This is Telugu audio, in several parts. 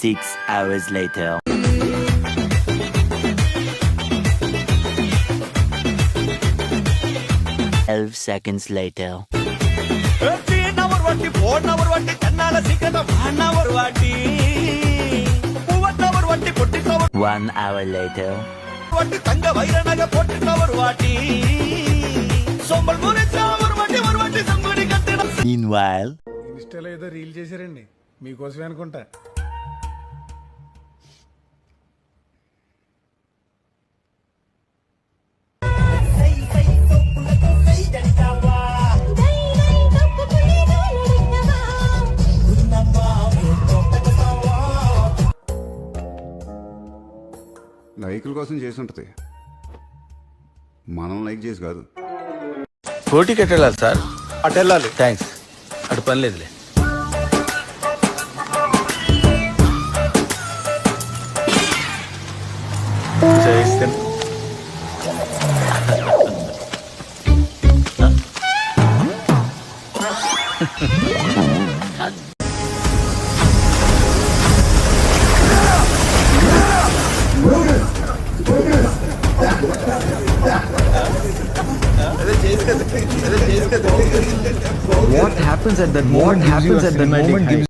6 hours later. Seconds later. 1 hour later. Meanwhile, ఇన్స్టాలో ఏదో రీల్ చేశారండి, మీకోసమే అనుకుంటా. లైకుల కోసం చేసి ఉంటుంది, మనం లైక్ చేసి కాదు. కోటికి ఎట్టెళ్ళాలి సార్? అటు వెళ్ళాలి. థ్యాంక్స్, అటు పని లేదులే. చేయిస్తాను. What happens at that moment gives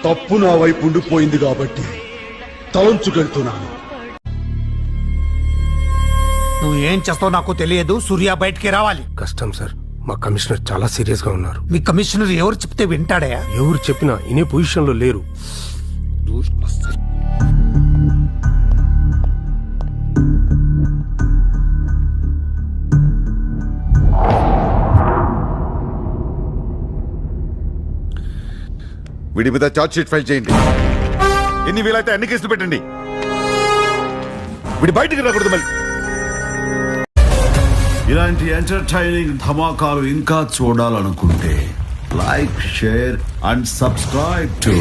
తప్పు నా వైపు ఉండిపోయింది కాబట్టి తలంచుకెళ్తున్నాను. నువ్వు ఏం చేస్తావు నాకు తెలియదు. సూర్య బయటికి రావాలి. కష్టం సార్, మా కమిషనర్ చాలా సీరియస్ గా ఉన్నారు. మీ కమిషనర్ ఎవరు చెప్తే వింటాడయా? ఎవరు చెప్పినా ఇనే పొజిషన్ లో లేరు. వీడి మీద ఛార్జ్ షీట్ ఫైల్ చేయండి. ఎన్ని వీలైతే అన్ని కేసులు పెట్టండి. వీడి బయటికి రాకూడదు. మళ్ళీ ఇలాంటి ఎంటర్టైనింగ్ ధమాకాలు ఇంకా చూడాలనుకుంటే like, share and subscribe to